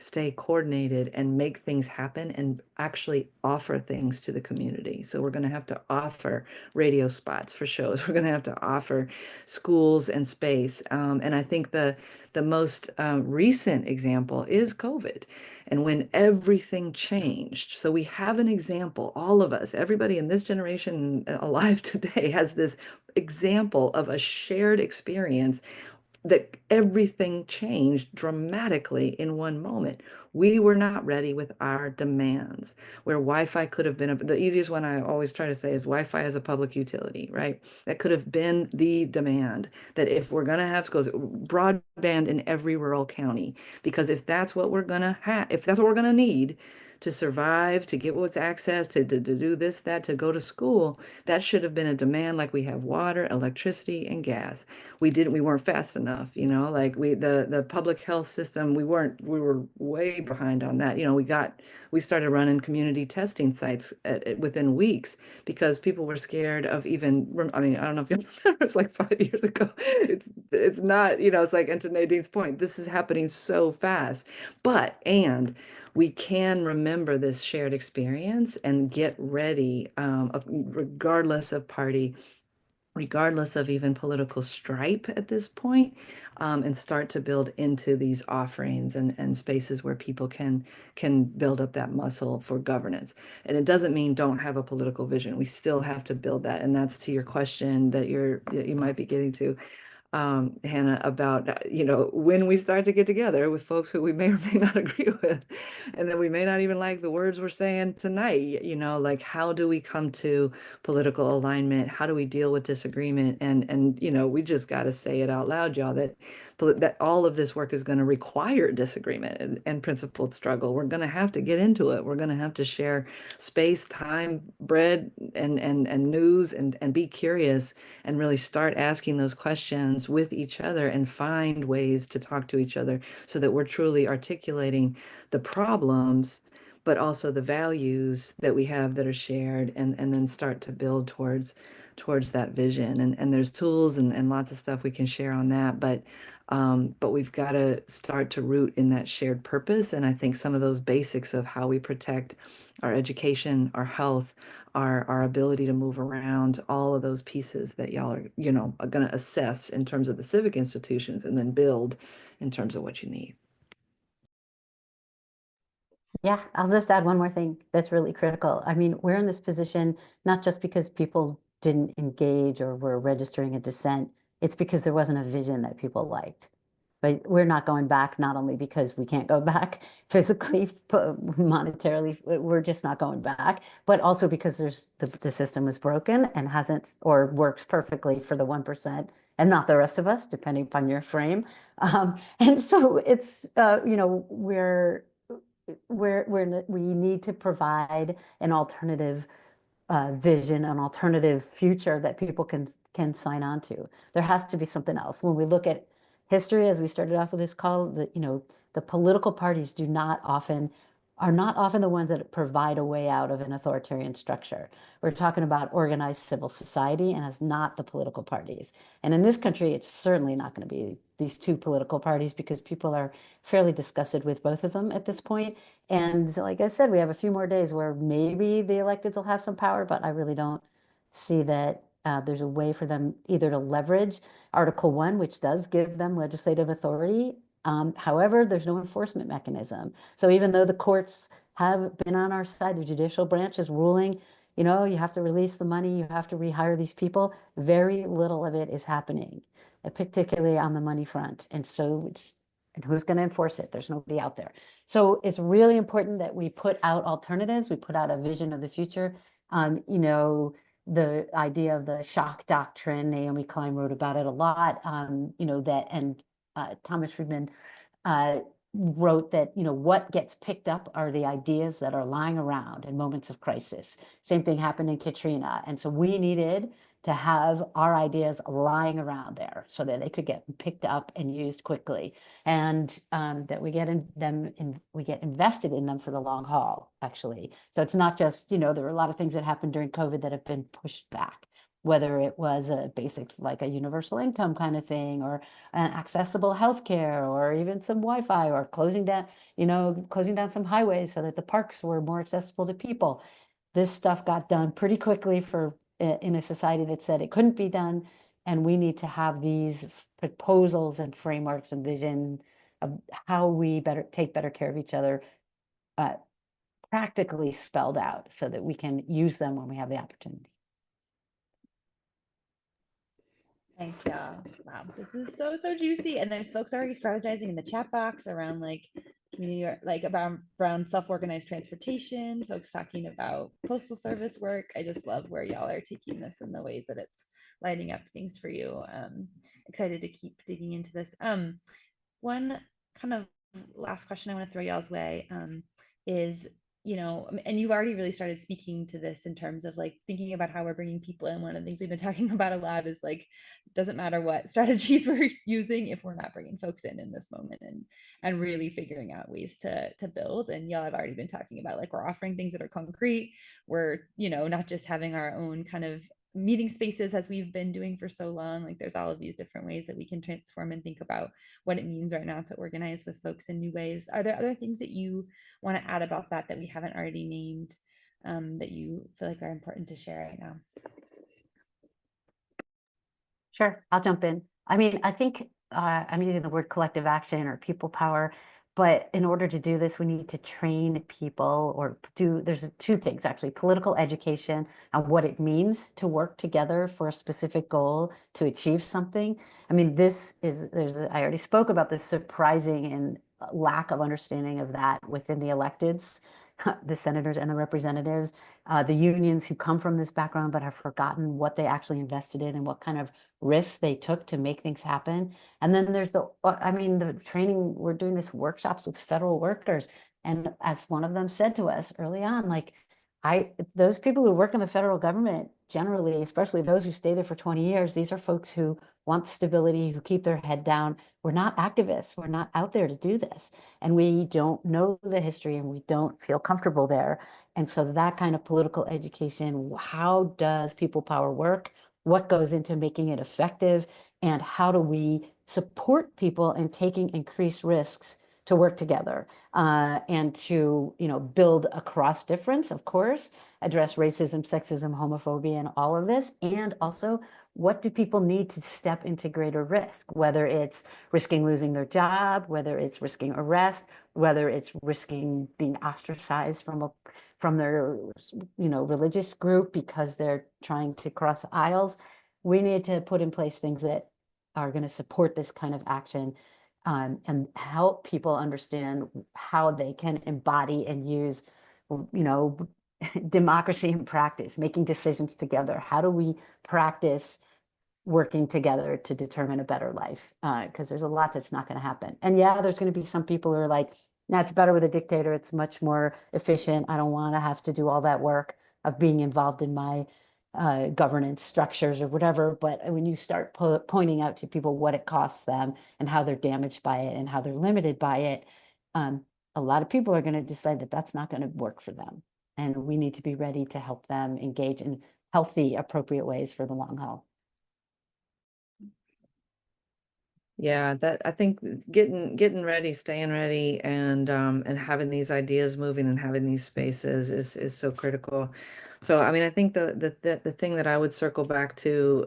stay coordinated, and make things happen and actually offer things to the community. So we're going to have to offer radio spots for shows. We're going to have to offer schools and space. And I think the most recent example is COVID, and when everything changed. So we have an example, all of us, everybody in this generation alive today has this example of a shared experience that everything changed dramatically in one moment. We were not ready with our demands, where Wi-Fi could have been the easiest one I always try to say is Wi-Fi as a public utility, right? That could have been the demand, that if we're going to have schools, broadband in every rural county, because if that's what we're going to have, if that's what we're going to need to survive, to get what's access, to do this, that, to go to school, that should have been a demand like we have water, electricity, and gas. We weren't fast enough, like the public health system, we were way behind on that. You know, we started running community testing sites within weeks because people were scared of even, I mean, I don't know if you remember, it's like 5 years ago. It's not, you know, it's like, and to Nadine's point, this is happening so fast. And we can remember this shared experience and get ready, regardless of party, regardless of even political stripe at this point, and start to build into these offerings and spaces where people can build up that muscle for governance. And it doesn't mean don't have a political vision. We still have to build that. And that's to your question that you might be getting to, Hannah, about, you know, when we start to get together with folks who we may or may not agree with, and then we may not even like the words we're saying tonight, you know, like, how do we come to political alignment? How do we deal with disagreement? And you know, we just got to say it out loud, y'all, that all of this work is going to require disagreement and principled struggle. We're going to have to get into it. We're going to have to share space, time, bread, and news, and be curious and really start asking those questions with each other and find ways to talk to each other so that we're truly articulating the problems, but also the values that we have that are shared, and then start to build towards that vision. And there's tools and lots of stuff we can share on that, but we've got to start to root in that shared purpose. And I think some of those basics of how we protect our education, our health, our ability to move around, all of those pieces that y'all are, you know, are going to assess in terms of the civic institutions and then build in terms of what you need. Yeah, I'll just add one more thing that's really critical. I mean, we're in this position not just because people didn't engage or were registering a dissent, it's because there wasn't a vision that people liked. But we're not going back, not only because we can't go back physically, monetarily, we're just not going back, but also because the system was broken and hasn't, or works perfectly for the 1% and not the rest of us, depending upon your frame. And so it's, you know, we need to provide an alternative vision, an alternative future that people can sign on to. There has to be something else. When we look at history, as we started off with this call, you know, the political parties are not often the ones that provide a way out of an authoritarian structure. We're talking about organized civil society, and it's not the political parties. And in this country, it's certainly not going to be these two political parties because people are fairly disgusted with both of them at this point. And like I said, we have a few more days where maybe the electeds will have some power, but I really don't see that there's a way for them either to leverage Article 1, which does give them legislative authority. However, there's no enforcement mechanism. So even though the courts have been on our side, the judicial branch is ruling, you know, you have to release the money, you have to rehire these people, very little of it is happening, particularly on the money front. And so and who's going to enforce it? There's nobody out there. So it's really important that we put out alternatives. We put out a vision of the future. You know, the idea of the shock doctrine, Naomi Klein wrote about it a lot, you know, that, and Thomas Friedman wrote that, you know, what gets picked up are the ideas that are lying around in moments of crisis. Same thing happened in Katrina. And so we needed to have our ideas lying around there so that they could get picked up and used quickly, and that we get we get invested in them for the long haul, actually. So it's not just, you know, there were a lot of things that happened during COVID that have been pushed back, whether it was a basic, like a universal income kind of thing, or an accessible healthcare, or even some Wi-Fi, or closing down, you know, closing down some highways so that the parks were more accessible to people. This stuff got done pretty quickly in a society that said it couldn't be done. And we need to have these proposals and frameworks and vision of how we take better care of each other, practically spelled out so that we can use them when we have the opportunity. Thanks, y'all. Wow, this is so juicy. And there's folks already strategizing in the chat box around like community, like around self-organized transportation, folks talking about postal service work. I just love where y'all are taking this and the ways that it's lighting up things for you. Excited to keep digging into this. One kind of last question I want to throw y'all's way is, you know, and you've already really started speaking to this in terms of like thinking about how we're bringing people in. One of the things we've been talking about a lot is like, doesn't matter what strategies we're using if we're not bringing folks in this moment, and really figuring out ways to build. And y'all have already been talking about like, we're offering things that are concrete. We're, you know, not just having our own kind of meeting spaces as we've been doing for so long. Like there's all of these different ways that we can transform and think about what it means right now to organize with folks in new ways. Are there other things that you want to add about that we haven't already named, that you feel like are important to share right now? Sure, I'll jump in. I mean, I think I'm using the word collective action or people power, but in order to do this, we need to train people or there's two things actually, political education and what it means to work together for a specific goal to achieve something. I mean, I already spoke about this surprising and lack of understanding of that within the electeds, the senators and the representatives, the unions who come from this background but have forgotten what they actually invested in and what kind of risks they took to make things happen. And then there's the training, we're doing this workshops with federal workers. And as one of them said to us early on, like, those people who work in the federal government, generally, especially those who stay there for 20 years, these are folks who want stability, who keep their head down. We're not activists. We're not out there to do this. And we don't know the history and we don't feel comfortable there. And so that kind of political education, how does people power work? What goes into making it effective? And how do we support people in taking increased risks to work together and to, you know, build across difference, of course, address racism, sexism, homophobia, and all of this. And also, what do people need to step into greater risk, whether it's risking losing their job, whether it's risking arrest, whether it's risking being ostracized from their, you know, religious group because they're trying to cross aisles. We need to put in place things that are going to support this kind of action and help people understand how they can embody and use, you know, democracy in practice, making decisions together. How do we practice working together to determine a better life? Because there's a lot that's not going to happen. And yeah, there's going to be some people who are like, nah, it's better with a dictator. It's much more efficient. I don't want to have to do all that work of being involved in my governance structures or whatever. But when you start pointing out to people what it costs them and how they're damaged by it and how they're limited by it, a lot of people are going to decide that that's not going to work for them. And we need to be ready to help them engage in healthy, appropriate ways for the long haul. Yeah, that I think getting ready, staying ready, and having these ideas moving and having these spaces is so critical. So I mean, I think the thing that I would circle back to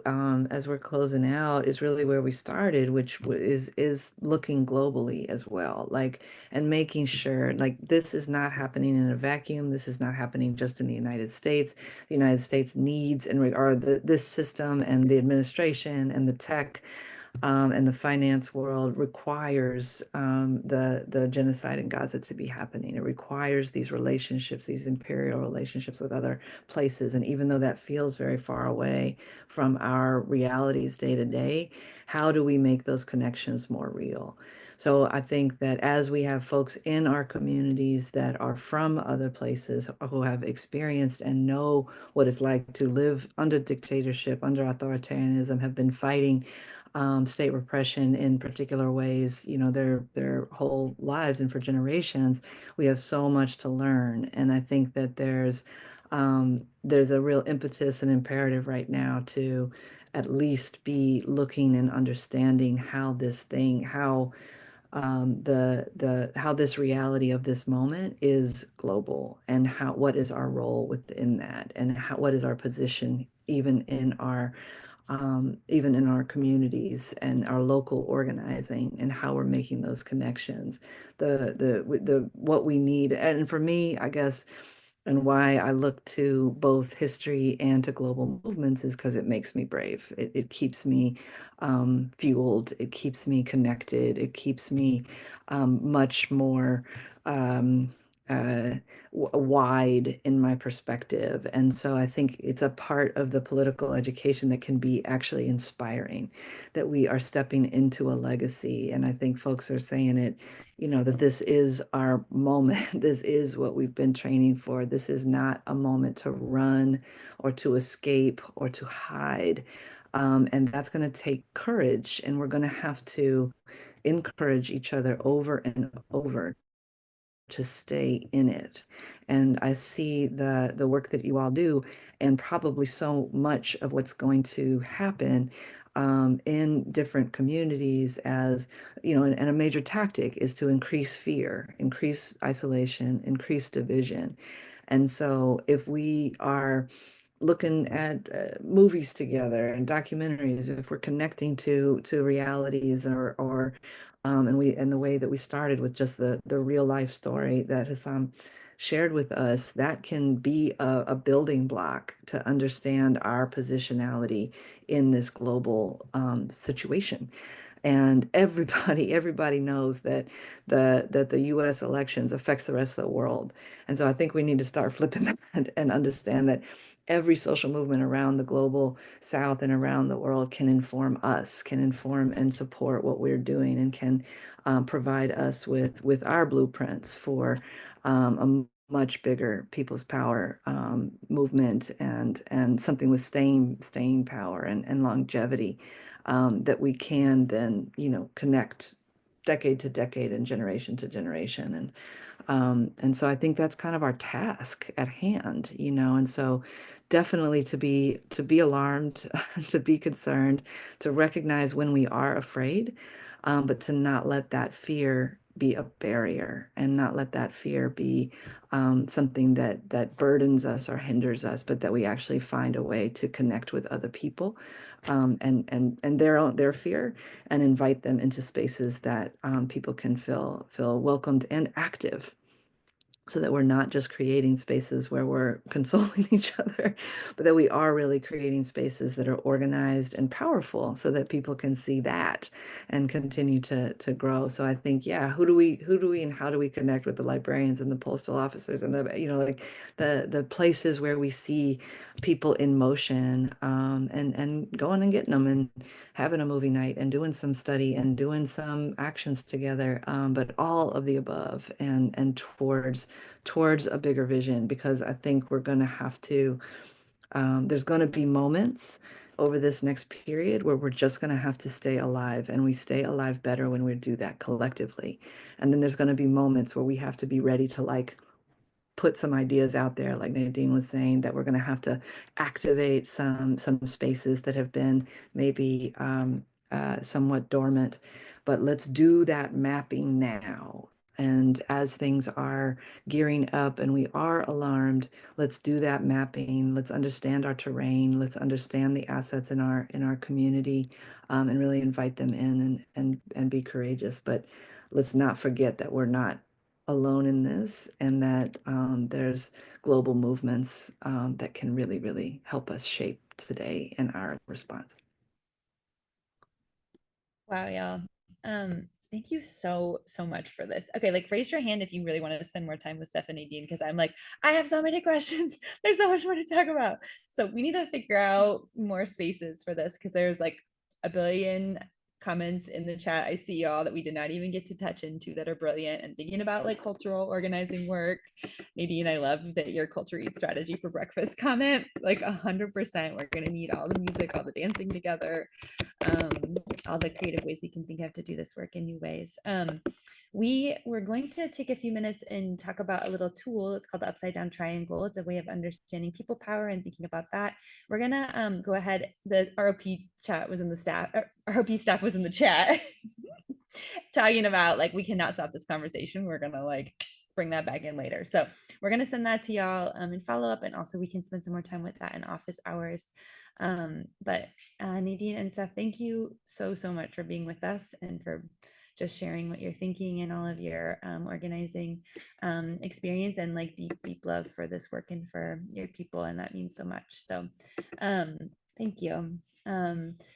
as we're closing out is really where we started, which is looking globally as well, like, and making sure like this is not happening in a vacuum. This is not happening just in the United States. The United States needs this system and the administration and the tech and the finance world requires the genocide in Gaza to be happening. It requires these relationships, these imperial relationships with other places. And even though that feels very far away from our realities day to day, how do we make those connections more real? So I think that as we have folks in our communities that are from other places who have experienced and know what it's like to live under dictatorship, under authoritarianism, have been fighting state repression in particular ways, you know, their whole lives and for generations, we have so much to learn. And I think that there's a real impetus and imperative right now to at least be looking and understanding how this thing, how how this reality of this moment is global, and what is our role within that, and what is our position even in our communities and our local organizing, and how we're making those connections, what we need. And for me, I guess, and why I look to both history and to global movements is because it makes me brave. It keeps me fueled. It keeps me connected. It keeps me much more wide in my perspective. And so I think it's a part of the political education that can be actually inspiring, that we are stepping into a legacy. And I think folks are saying it, that this is our moment. This is what we've been training for. This is not a moment to run or to escape or to hide. And that's going to take courage. And we're going to have to encourage each other over and over to stay in it. And I see the work that you all do, and probably so much of what's going to happen in different communities as, and a major tactic is to increase fear, increase isolation, increase division. And so if we are looking at movies together and documentaries, if we're connecting to realities and the way that we started with just the real life story that Hassan shared with us, that can be a building block to understand our positionality in this global situation. And everybody knows that the US elections affects the rest of the world. And so I think we need to start flipping that and understand that every social movement around the global South and around the world can inform us, can inform and support what we're doing, and can provide us with our blueprints for a much bigger people's power movement and something with staying power and longevity, that we can then, connect decade to decade and generation to generation. And so I think that's kind of our task at hand, and so definitely to be alarmed, to be concerned, to recognize when we are afraid, but to not let that fear be a barrier, and not let that fear be something that burdens us or hinders us, but that we actually find a way to connect with other people, and their fear, and invite them into spaces that people can feel welcomed and active, so that we're not just creating spaces where we're consoling each other, but that we are really creating spaces that are organized and powerful, so that people can see that and continue to grow. So I think, yeah, who do we and how do we connect with the librarians and the postal officers and like the places where we see people in motion, and going and getting them and having a movie night and doing some study and doing some actions together, but all of the above, and towards a bigger vision. Because I think we're going to have to, there's going to be moments over this next period where we're just going to have to stay alive, and we stay alive better when we do that collectively. And then there's going to be moments where we have to be ready to put some ideas out there, like Nadine was saying, that we're going to have to activate some spaces that have been maybe somewhat dormant. But let's do that mapping now. And as things are gearing up and we are alarmed, let's do that mapping. Let's understand our terrain. Let's understand the assets in our community, and really invite them in, and be courageous. But let's not forget that we're not alone in this, and that there's global movements that can really, really help us shape today and our response. Wow, y'all. Thank you so much for this. Okay, like raise your hand if you really want to spend more time with Stephanie Dean, because I'm like, I have so many questions. There's so much more to talk about. So we need to figure out more spaces for this, because there's like a billion comments in the chat. I see y'all that we did not even get to touch into that are brilliant and thinking about like cultural organizing work. Nadine, I love that your culture eats strategy for breakfast comment. Like 100%. We're gonna need all the music, all the dancing together, all the creative ways we can think of to do this work in new ways. We were going to take a few minutes and talk about a little tool. It's called the Upside Down Triangle. It's a way of understanding people power and thinking about that. We're gonna go ahead. The ROP chat was in the staff. ROP staff was in the chat talking about like, we cannot stop this conversation. We're gonna like bring that back in later. So we're gonna send that to y'all and follow up, and also we can spend some more time with that in office hours. But Nadine and Steph, thank you so much for being with us and for just sharing what you're thinking and all of your organizing experience, and like deep love for this work and for your people, and that means so much. So thank you.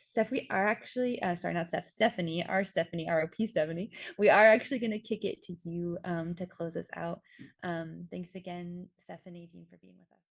Steph, we are actually, sorry, not Steph, Stephanie, ROP Stephanie. We are actually going to kick it to you to close us out. Thanks again, Steph and Nadine, for being with us.